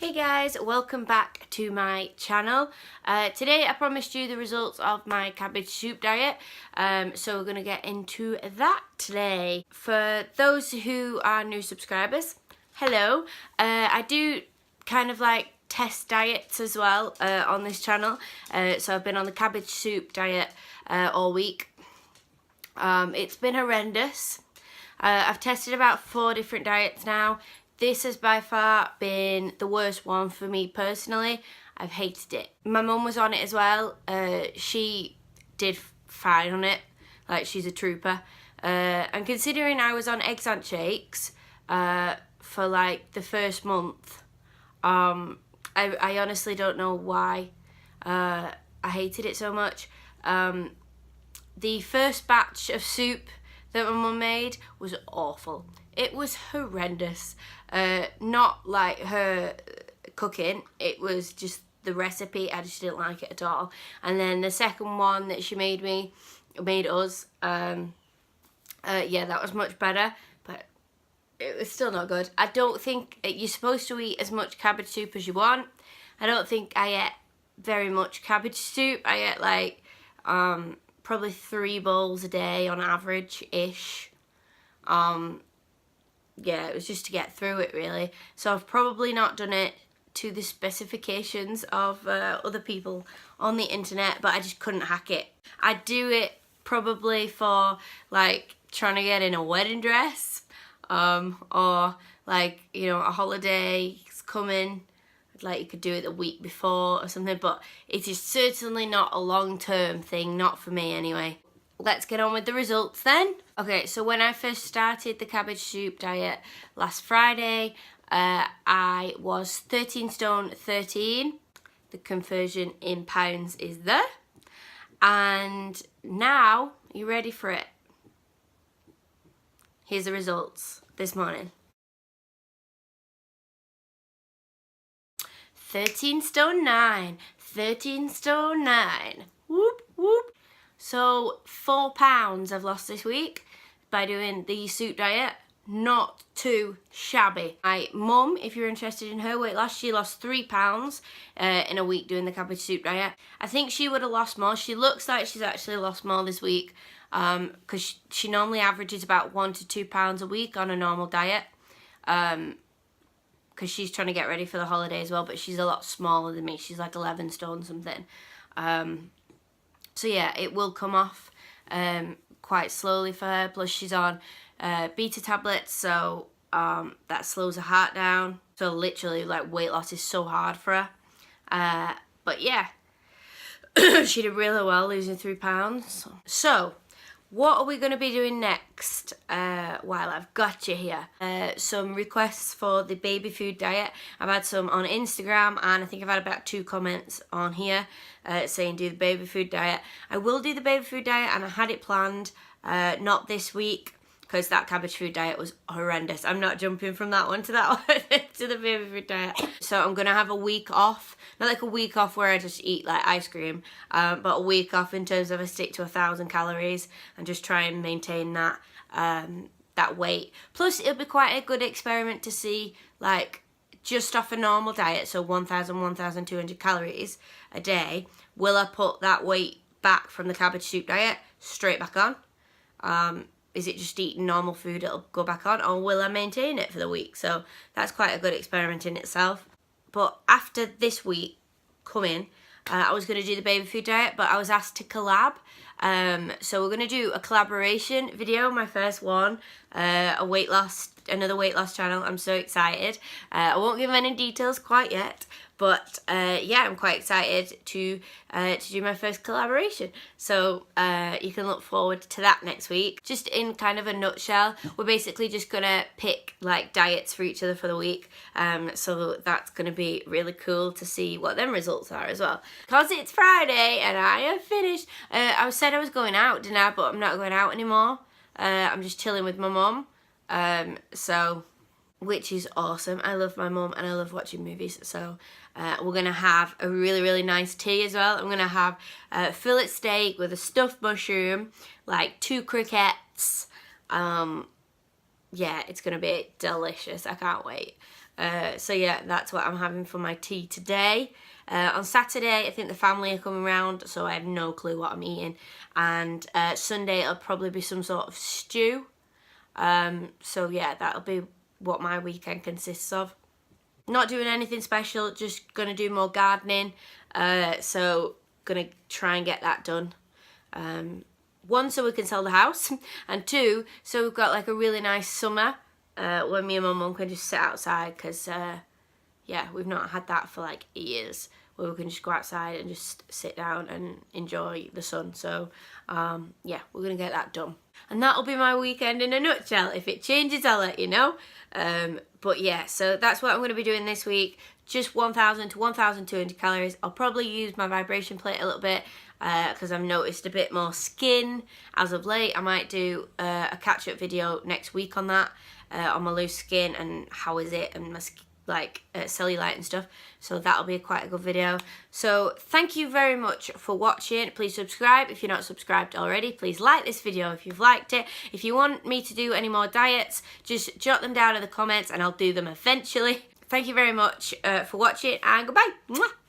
Hey guys, welcome back to my channel. Today I promised you the results of my cabbage soup diet, so we're going to get into that today. For those who are new subscribers, hello. I do kind of like test diets as well on this channel, so I've been on the cabbage soup diet all week. It's been horrendous. I've tested about 4 different diets now. This has by far been the worst one for me personally. I've hated it. My mum was on it as well. She did fine on it. Like, she's a trooper. And considering I was on eggs and shakes for like the first month, I honestly don't know why I hated it so much. The first batch of soup that my mum made was awful. It was horrendous. Not like her cooking, it was just the recipe. I just didn't like it at all. And then the second one that she made us, yeah, that was much better, but it was still not good. I don't think you're supposed to eat as much cabbage soup as you want. I don't think I ate very much cabbage soup. I ate like probably 3 bowls a day on average-ish. Yeah, it was just to get through it really. So I've probably not done it to the specifications of other people on the internet, but I just couldn't hack it. I'd do it probably for like trying to get in a wedding dress, or like, you know, a holiday is coming. Like, you could do it the week before or something, but it is certainly not a long-term thing, not for me anyway. Let's get on with the results then. Okay, so when I first started the cabbage soup diet last Friday, I was 13 stone 13. The conversion in pounds is there. And now, you ready for it? Here's the results this morning. 13 stone 9, 13 stone 9. Whoop, whoop. So 4 pounds I've lost this week by doing the soup diet. Not too shabby. My mum, if you're interested in her weight loss, she lost 3 pounds in a week doing the cabbage soup diet. I think she would have lost more. She looks like she's actually lost more this week, because she normally averages about 1 to 2 pounds a week on a normal diet, because she's trying to get ready for the holiday as well, but she's a lot smaller than me. She's like 11 stone something. So yeah, it will come off quite slowly for her. Plus she's on beta tablets, so that slows her heart down. So literally, like, weight loss is so hard for her. But yeah, she did really well losing 3 pounds. So what are we going to be doing next while I've got you here? Some requests for the baby food diet. I've had some on Instagram, and I think I've had about 2 comments on here saying do the baby food diet. I will do the baby food diet, and I had it planned, not this week, because that cabbage food diet was horrendous. I'm not jumping from that one to that one to the baby food diet. So I'm going to have a week off. Not like a week off where I just eat like ice cream, but a week off in terms of I stick to 1,000 calories and just try and maintain that that weight. Plus it'll be quite a good experiment to see, like, just off a normal diet, so 1,200 calories a day, will I put that weight back from the cabbage soup diet straight back on? Is it just eating normal food it'll go back on, or will I maintain it for the week? So that's quite a good experiment in itself. But after this week coming, I was going to do the baby food diet, but I was asked to collab. So we're going to do a collaboration video, my first one, another weight loss channel. I'm so excited. I won't give any details quite yet, but yeah, I'm quite excited to do my first collaboration. So you can look forward to that next week. Just in kind of a nutshell, we're basically just gonna pick like diets for each other for the week. So that's gonna be really cool to see what them results are as well. Because it's Friday and I have finished. I said I was going out, didn't I? But I'm not going out anymore. I'm just chilling with my mum. So, which is awesome. I love my mum and I love watching movies. So we're going to have a really, really nice tea as well. I'm going to have fillet steak with a stuffed mushroom, like 2 crickets. Yeah, it's going to be delicious. I can't wait. So yeah, that's what I'm having for my tea today. On Saturday, I think the family are coming round, so I have no clue what I'm eating. And Sunday, it'll probably be some sort of stew. So yeah, that'll be what my weekend consists of. Not doing anything special, just gonna do more gardening. So gonna try and get that done. One, so we can sell the house, and two, so we've got like a really nice summer when me and my mum can just sit outside, because yeah, we've not had that for like years, where we can just go outside and just sit down and enjoy the sun. So yeah, we're gonna get that done, and that'll be my weekend in a nutshell. If it changes, I'll let you know. But yeah, so that's what I'm going to be doing this week. Just 1,000 to 1,200 calories. I'll probably use my vibration plate a little bit because I've noticed a bit more skin as of late. I might do a catch-up video next week on that, on my loose skin and how is it, and my like cellulite and stuff. So that'll be quite a good video. So thank you very much for watching. Please subscribe if you're not subscribed already. Please like this video if you've liked it. If you want me to do any more diets, just jot them down in the comments and I'll do them eventually. Thank you very much for watching, and goodbye. Mwah!